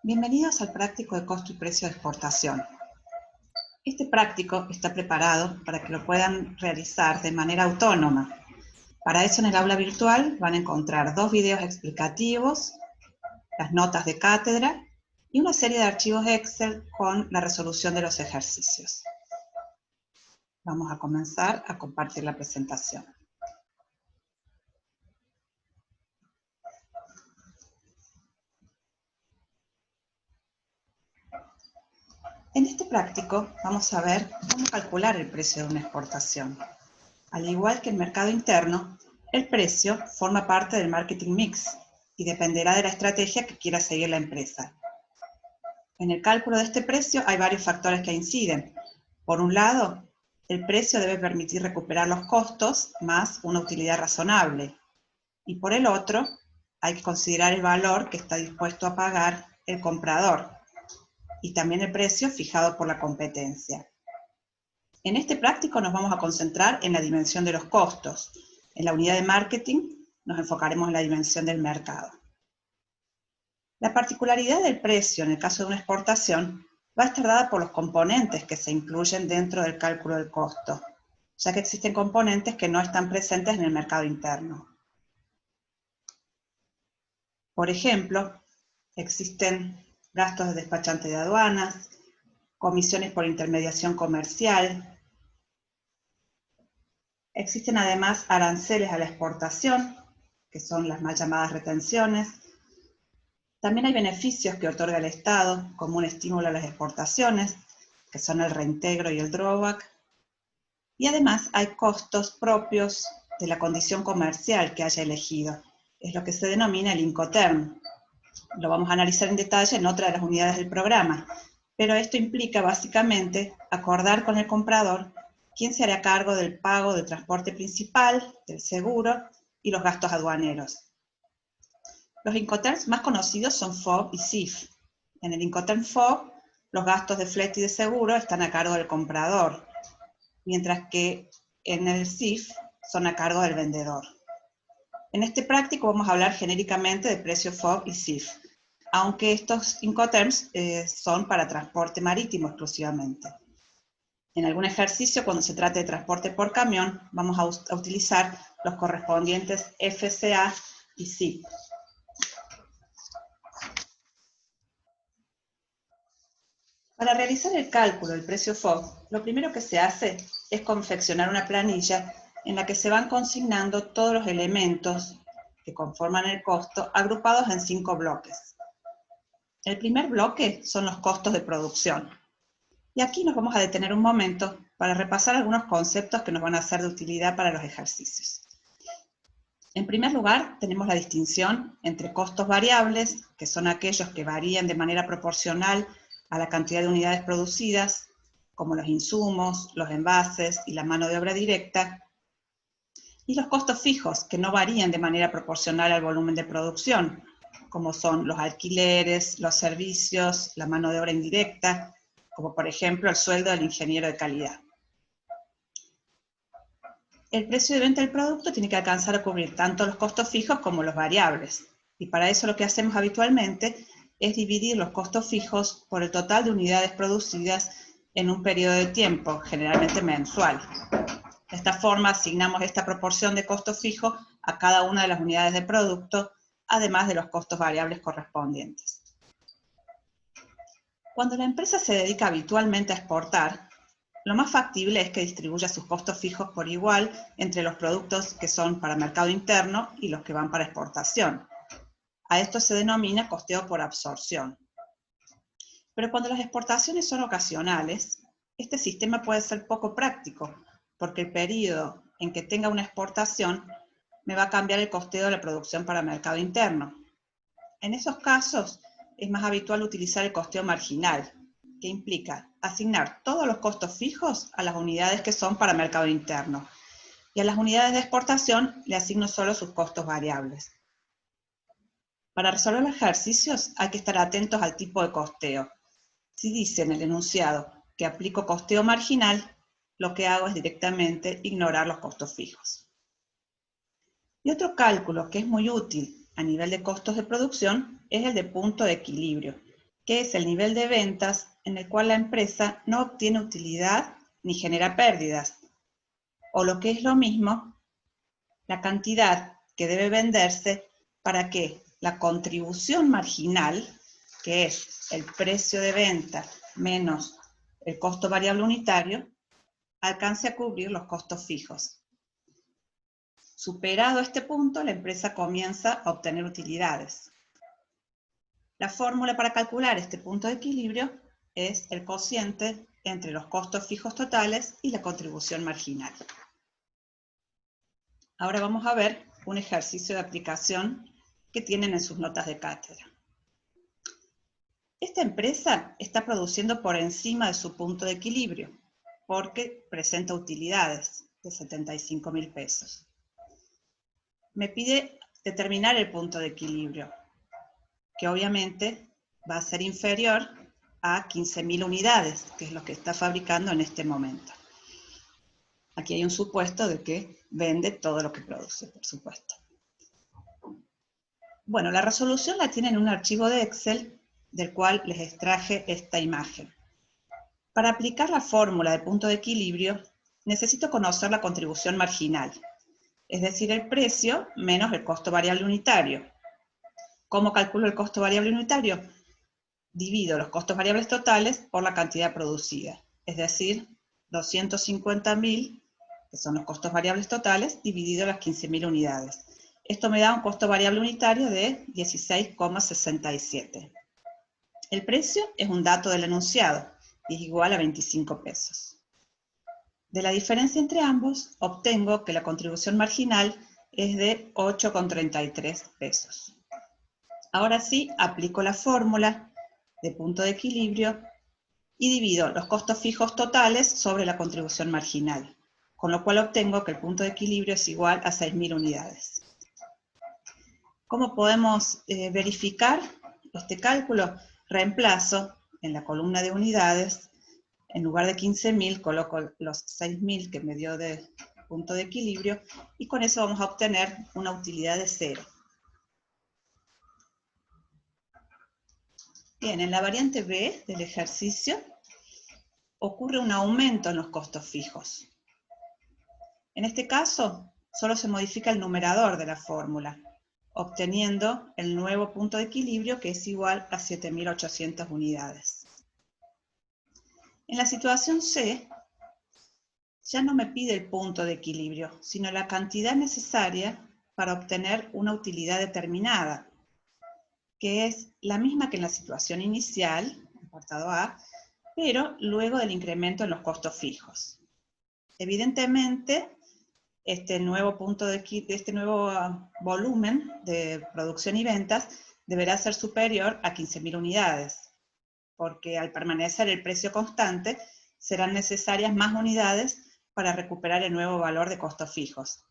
Bienvenidos al práctico de costo y precio de exportación. Este práctico está preparado para que lo puedan realizar de manera autónoma. Para eso en el aula virtual van a encontrar 2 videos explicativos, las notas de cátedra y una serie de archivos Excel con la resolución de los ejercicios. Vamos a comenzar a compartir la presentación. En este práctico vamos a ver cómo calcular el precio de una exportación. Al igual que el mercado interno, el precio forma parte del marketing mix y dependerá de la estrategia que quiera seguir la empresa. En el cálculo de este precio hay varios factores que inciden. Por un lado, el precio debe permitir recuperar los costos más una utilidad razonable. Y por el otro, hay que considerar el valor que está dispuesto a pagar el comprador y también el precio fijado por la competencia. En este práctico nos vamos a concentrar en la dimensión de los costos. En la unidad de marketing nos enfocaremos en la dimensión del mercado. La particularidad del precio en el caso de una exportación va a estar dada por los componentes que se incluyen dentro del cálculo del costo, ya que existen componentes que no están presentes en el mercado interno. Por ejemplo, existen gastos de despachante de aduanas, comisiones por intermediación comercial. Existen además aranceles a la exportación, que son las mal llamadas retenciones. También hay beneficios que otorga el Estado, como un estímulo a las exportaciones, que son el reintegro y el drawback. Y además hay costos propios de la condición comercial que haya elegido. Es lo que se denomina el Incoterm. Lo vamos a analizar en detalle en otra de las unidades del programa, pero esto implica básicamente acordar con el comprador quién se hará cargo del pago del transporte principal, del seguro y los gastos aduaneros. Los Incoterms más conocidos son FOB y CIF. En el Incoterm FOB, los gastos de flete y de seguro están a cargo del comprador, mientras que en el CIF son a cargo del vendedor. En este práctico vamos a hablar genéricamente de precio FOB y CIF, aunque estos Incoterms son para transporte marítimo exclusivamente. En algún ejercicio, cuando se trate de transporte por camión, vamos a utilizar los correspondientes FCA y CIF. Para realizar el cálculo del precio FOB, lo primero que se hace es confeccionar una planilla en la que se van consignando todos los elementos que conforman el costo, agrupados en 5 bloques. El primer bloque son los costos de producción. Y aquí nos vamos a detener un momento para repasar algunos conceptos que nos van a ser de utilidad para los ejercicios. En primer lugar, tenemos la distinción entre costos variables, que son aquellos que varían de manera proporcional a la cantidad de unidades producidas, como los insumos, los envases y la mano de obra directa, y los costos fijos, que no varían de manera proporcional al volumen de producción, como son los alquileres, los servicios, la mano de obra indirecta, como por ejemplo el sueldo del ingeniero de calidad. El precio de venta del producto tiene que alcanzar a cubrir tanto los costos fijos como los variables, y para eso lo que hacemos habitualmente es dividir los costos fijos por el total de unidades producidas en un periodo de tiempo, generalmente mensual. De esta forma asignamos esta proporción de costo fijo a cada una de las unidades de producto, además de los costos variables correspondientes. Cuando la empresa se dedica habitualmente a exportar, lo más factible es que distribuya sus costos fijos por igual entre los productos que son para mercado interno y los que van para exportación. A esto se denomina costeo por absorción. Pero cuando las exportaciones son ocasionales, este sistema puede ser poco práctico, porque el periodo en que tenga una exportación me va a cambiar el costeo de la producción para mercado interno. En esos casos, es más habitual utilizar el costeo marginal, que implica asignar todos los costos fijos a las unidades que son para mercado interno, y a las unidades de exportación le asigno solo sus costos variables. Para resolver los ejercicios hay que estar atentos al tipo de costeo. Si dice en el enunciado que aplico costeo marginal, lo que hago es directamente ignorar los costos fijos. Y otro cálculo que es muy útil a nivel de costos de producción es el de punto de equilibrio, que es el nivel de ventas en el cual la empresa no obtiene utilidad ni genera pérdidas, o lo que es lo mismo, la cantidad que debe venderse para que la contribución marginal, que es el precio de venta menos el costo variable unitario, alcance a cubrir los costos fijos. Superado este punto, la empresa comienza a obtener utilidades. La fórmula para calcular este punto de equilibrio es el cociente entre los costos fijos totales y la contribución marginal. Ahora vamos a ver un ejercicio de aplicación que tienen en sus notas de cátedra. Esta empresa está produciendo por encima de su punto de equilibrio porque presenta utilidades de 75.000 pesos. Me pide determinar el punto de equilibrio, que obviamente va a ser inferior a 15.000 unidades, que es lo que está fabricando en este momento. Aquí hay un supuesto de que vende todo lo que produce, por supuesto. Bueno, la resolución la tienen en un archivo de Excel, del cual les extraje esta imagen. Para aplicar la fórmula de punto de equilibrio, necesito conocer la contribución marginal, es decir, el precio menos el costo variable unitario. ¿Cómo calculo el costo variable unitario? Divido los costos variables totales por la cantidad producida, es decir, 250.000, que son los costos variables totales, dividido las 15.000 unidades. Esto me da un costo variable unitario de 16,67. El precio es un dato del enunciado y es igual a 25 pesos. De la diferencia entre ambos, obtengo que la contribución marginal es de 8,33 pesos. Ahora sí, aplico la fórmula de punto de equilibrio y divido los costos fijos totales sobre la contribución marginal, con lo cual obtengo que el punto de equilibrio es igual a 6.000 unidades. ¿Cómo podemos verificar este cálculo? Reemplazo en la columna de unidades, en lugar de 15.000 coloco los 6.000 que me dio de punto de equilibrio y con eso vamos a obtener una utilidad de 0. Bien, en la variante B del ejercicio ocurre un aumento en los costos fijos. En este caso, solo se modifica el numerador de la fórmula, obteniendo el nuevo punto de equilibrio que es igual a 7.800 unidades. En la situación C, ya no me pide el punto de equilibrio, sino la cantidad necesaria para obtener una utilidad determinada, que es la misma que en la situación inicial, apartado A, pero luego del incremento en los costos fijos. Evidentemente, este nuevo volumen de producción y ventas deberá ser superior a 15.000 unidades, porque al permanecer el precio constante, serán necesarias más unidades para recuperar el nuevo valor de costos fijos.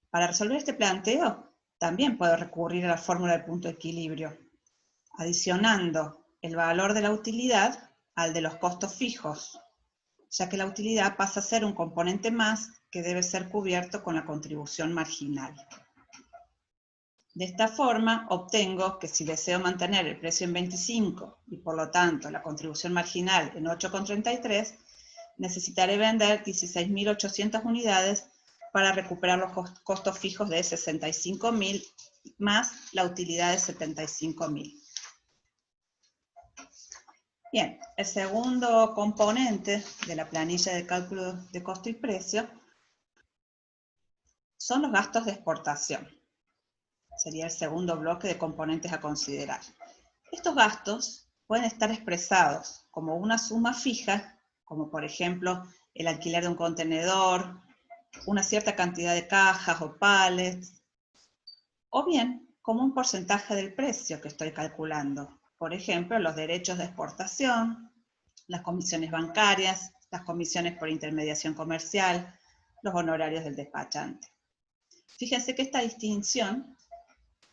Para resolver este planteo, también puedo recurrir a la fórmula del punto de equilibrio, adicionando el valor de la utilidad al de los costos fijos, ya que la utilidad pasa a ser un componente más que debe ser cubierto con la contribución marginal. De esta forma, obtengo que si deseo mantener el precio en 25 y por lo tanto la contribución marginal en 8,33, necesitaré vender 16.800 unidades para recuperar los costos fijos de 65.000 más la utilidad de 75.000. Bien, el segundo componente de la planilla de cálculo de costo y precio son los gastos de exportación. Sería el segundo bloque de componentes a considerar. Estos gastos pueden estar expresados como una suma fija, como por ejemplo el alquiler de un contenedor, una cierta cantidad de cajas o pallets, o bien como un porcentaje del precio que estoy calculando. Por ejemplo, los derechos de exportación, las comisiones bancarias, las comisiones por intermediación comercial, los honorarios del despachante. Fíjense que esta distinción,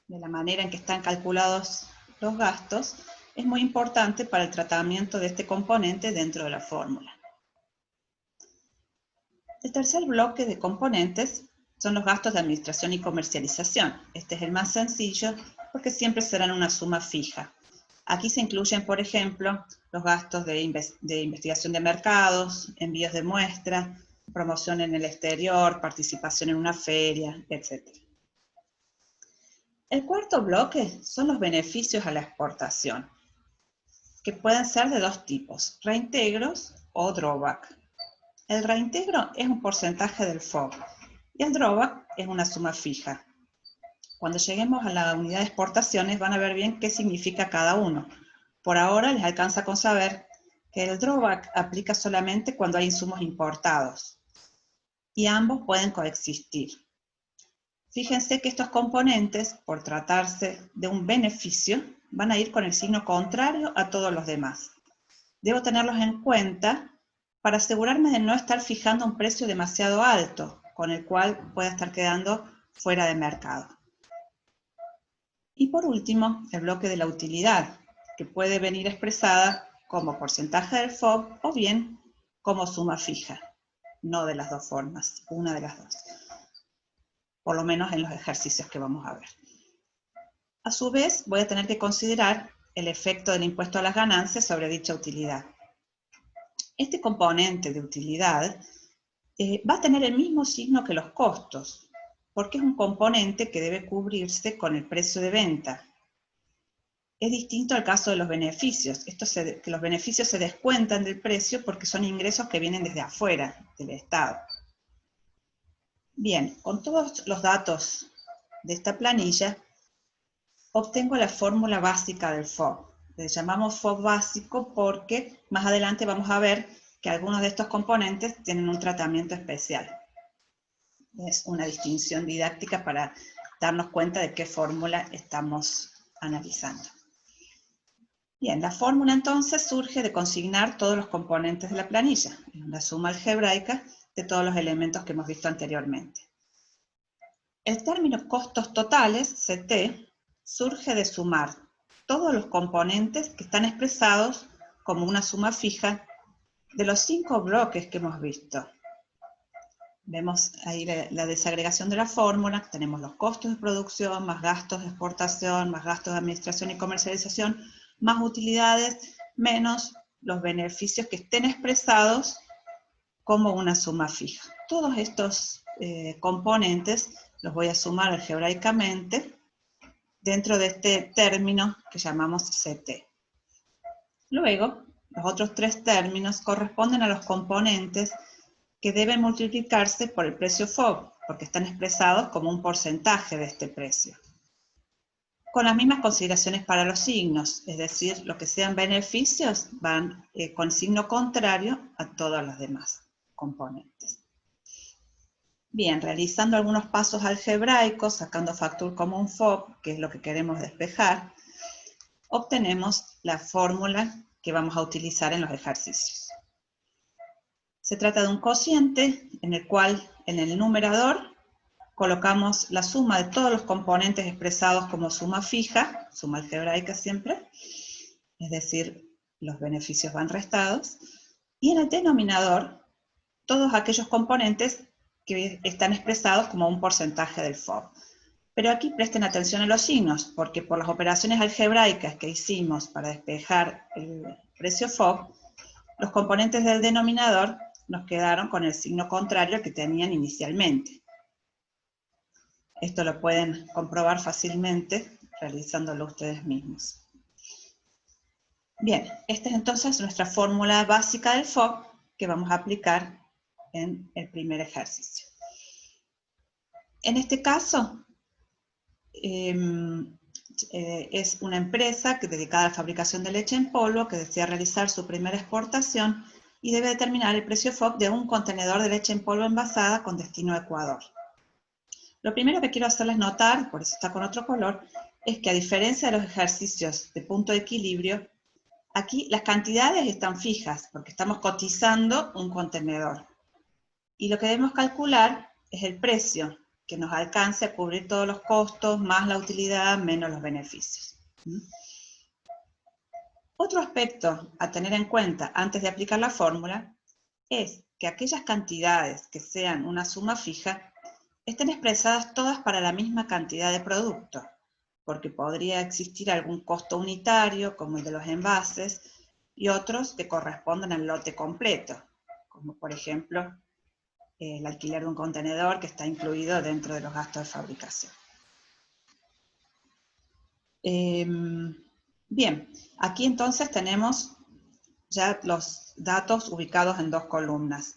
de la manera en que están calculados los gastos, es muy importante para el tratamiento de este componente dentro de la fórmula. El tercer bloque de componentes son los gastos de administración y comercialización. Este es el más sencillo porque siempre serán una suma fija. Aquí se incluyen, por ejemplo, los gastos de investigación de mercados, envíos de muestras, promoción en el exterior, participación en una feria, etc. El cuarto bloque son los beneficios a la exportación, que pueden ser de dos tipos, reintegros o drawback. El reintegro es un porcentaje del FOB y el drawback es una suma fija. Cuando lleguemos a la unidad de exportaciones van a ver bien qué significa cada uno. Por ahora les alcanza con saber que el drawback aplica solamente cuando hay insumos importados y ambos pueden coexistir. Fíjense que estos componentes, por tratarse de un beneficio, van a ir con el signo contrario a todos los demás. Debo tenerlos en cuenta para asegurarme de no estar fijando un precio demasiado alto, con el cual pueda estar quedando fuera de mercado. Y por último, el bloque de la utilidad, que puede venir expresada como porcentaje del FOB o bien como suma fija. No de las dos formas, una de las dos. Por lo menos en los ejercicios que vamos a ver. A su vez, voy a tener que considerar el efecto del impuesto a las ganancias sobre dicha utilidad. Este componente de utilidad va a tener el mismo signo que los costos, porque es un componente que debe cubrirse con el precio de venta. Es distinto al caso de los beneficios. Que los beneficios se descuentan del precio porque son ingresos que vienen desde afuera, del Estado. Bien, con todos los datos de esta planilla, obtengo la fórmula básica del FOB. Le llamamos FOB básico porque más adelante vamos a ver que algunos de estos componentes tienen un tratamiento especial. Es una distinción didáctica para darnos cuenta de qué fórmula estamos analizando. Bien, la fórmula entonces surge de consignar todos los componentes de la planilla, la suma algebraica de todos los elementos que hemos visto anteriormente. El término costos totales, CT, surge de sumar todos los componentes que están expresados como una suma fija de los 5 bloques que hemos visto. Vemos ahí la desagregación de la fórmula, tenemos los costos de producción, más gastos de exportación, más gastos de administración y comercialización, más utilidades, menos los beneficios que estén expresados como una suma fija. Todos estos componentes los voy a sumar algebraicamente dentro de este término que llamamos CT. Luego, los otros 3 términos corresponden a los componentes que deben multiplicarse por el precio FOB, porque están expresados como un porcentaje de este precio. Con las mismas consideraciones para los signos, es decir, lo que sean beneficios van con signo contrario a todos los demás componentes. Bien, realizando algunos pasos algebraicos, sacando factor común FOB, que es lo que queremos despejar, obtenemos la fórmula que vamos a utilizar en los ejercicios. Se trata de un cociente en el cual en el numerador colocamos la suma de todos los componentes expresados como suma fija, suma algebraica siempre, es decir, los beneficios van restados, y en el denominador todos aquellos componentes que están expresados como un porcentaje del FOB. Pero aquí presten atención a los signos, porque por las operaciones algebraicas que hicimos para despejar el precio FOB, los componentes del denominador nos quedaron con el signo contrario que tenían inicialmente. Esto lo pueden comprobar fácilmente realizándolo ustedes mismos. Bien, esta es entonces nuestra fórmula básica del FOB que vamos a aplicar en el primer ejercicio. En este caso, es una empresa dedicada a la fabricación de leche en polvo que desea realizar su primera exportación y debe determinar el precio FOB de un contenedor de leche en polvo envasada con destino a Ecuador. Lo primero que quiero hacerles notar, por eso está con otro color, es que a diferencia de los ejercicios de punto de equilibrio, aquí las cantidades están fijas, porque estamos cotizando un contenedor. Y lo que debemos calcular es el precio, que nos alcance a cubrir todos los costos, más la utilidad, menos los beneficios. Otro aspecto a tener en cuenta antes de aplicar la fórmula es que aquellas cantidades que sean una suma fija estén expresadas todas para la misma cantidad de producto. porque podría existir algún costo unitario, como el de los envases, y otros que corresponden al lote completo, como por ejemplo el alquiler de un contenedor que está incluido dentro de los gastos de fabricación. Bien, aquí entonces tenemos ya los datos ubicados en dos columnas.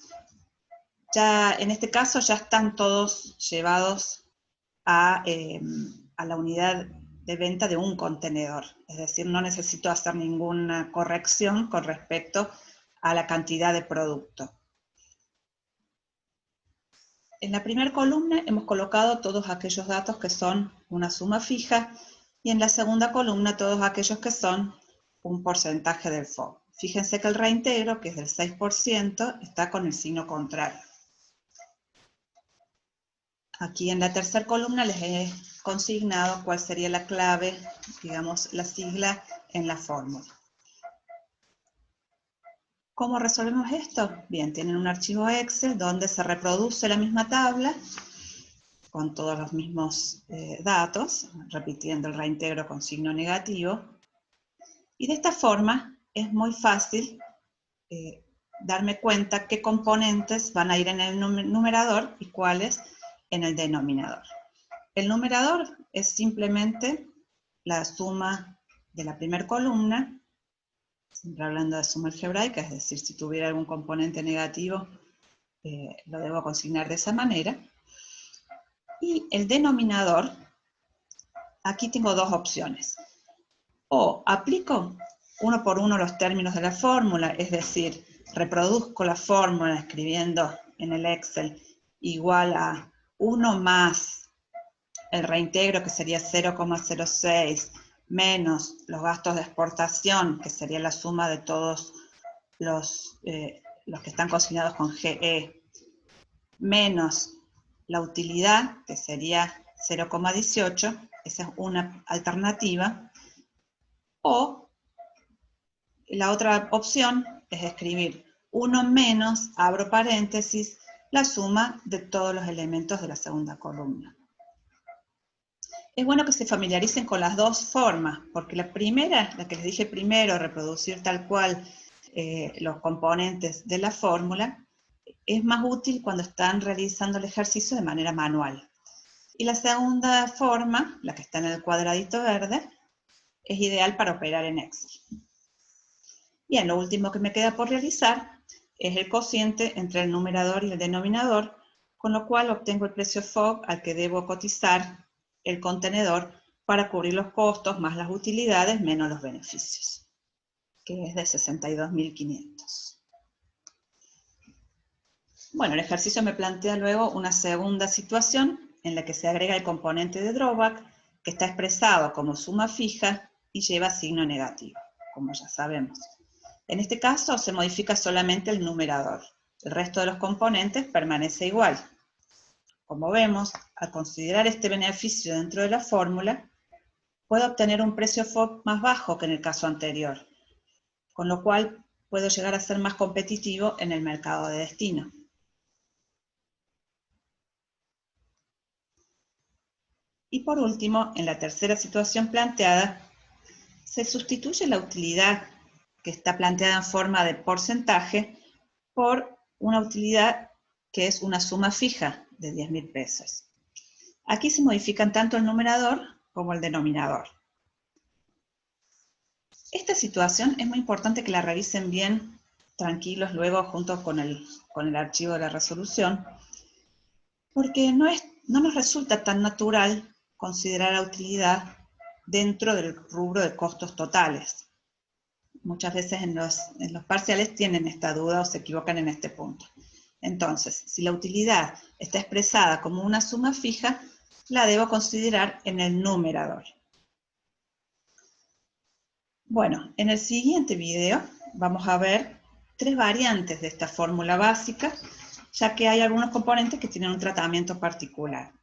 Ya en este caso ya están todos llevados a la unidad de venta de un contenedor. Es decir, no necesito hacer ninguna corrección con respecto a la cantidad de producto. En la primera columna hemos colocado todos aquellos datos que son una suma fija y en la segunda columna todos aquellos que son un porcentaje del FOB. Fíjense que el reintegro, que es del 6%, está con el signo contrario. Aquí en la tercera columna les he consignado cuál sería la clave, digamos, la sigla en la fórmula. ¿Cómo resolvemos esto? Bien, tienen un archivo Excel donde se reproduce la misma tabla con todos los mismos datos, repitiendo el reintegro con signo negativo. Y de esta forma es muy fácil darme cuenta qué componentes van a ir en el numerador y cuáles en el denominador. El numerador es simplemente la suma de la primera columna, siempre hablando de suma algebraica, es decir, si tuviera algún componente negativo, lo debo consignar de esa manera. Y el denominador, aquí tengo dos opciones. O aplico uno por uno los términos de la fórmula, es decir, reproduzco la fórmula escribiendo en el Excel igual a 1 más el reintegro, que sería 0,06, menos los gastos de exportación, que sería la suma de todos los que están consignados con GE, menos la utilidad, que sería 0,18, esa es una alternativa. O la otra opción es escribir 1 menos, abro paréntesis, la suma de todos los elementos de la segunda columna. Es bueno que se familiaricen con las dos formas, porque la primera, la que les dije primero, reproducir tal cual los componentes de la fórmula, es más útil cuando están realizando el ejercicio de manera manual. Y la segunda forma, la que está en el cuadradito verde, es ideal para operar en Excel. Bien, lo último que me queda por realizar es el cociente entre el numerador y el denominador, con lo cual obtengo el precio FOB al que debo cotizar el contenedor para cubrir los costos más las utilidades menos los beneficios, que es de 62.500. Bueno, el ejercicio me plantea luego una segunda situación en la que se agrega el componente de drawback, que está expresado como suma fija y lleva signo negativo, como ya sabemos. En este caso se modifica solamente el numerador. El resto de los componentes permanece igual. Como vemos, al considerar este beneficio dentro de la fórmula, puedo obtener un precio FOB más bajo que en el caso anterior, con lo cual puedo llegar a ser más competitivo en el mercado de destino. Y por último, en la tercera situación planteada, se sustituye la utilidad que está planteada en forma de porcentaje por una utilidad que es una suma fija de 10.000 pesos. Aquí se modifican tanto el numerador como el denominador. Esta situación es muy importante que la revisen bien, tranquilos luego junto con el archivo de la resolución, porque no nos resulta tan natural considerar la utilidad dentro del rubro de costos totales. Muchas veces en los parciales tienen esta duda o se equivocan en este punto. Entonces, si la utilidad está expresada como una suma fija, la debo considerar en el numerador. Bueno, en el siguiente video vamos a ver 3 variantes de esta fórmula básica, ya que hay algunos componentes que tienen un tratamiento particular.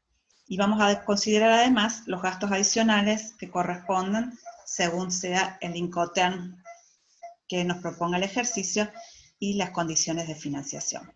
Y vamos a considerar además los gastos adicionales que correspondan según sea el Incoterm que nos proponga el ejercicio y las condiciones de financiación.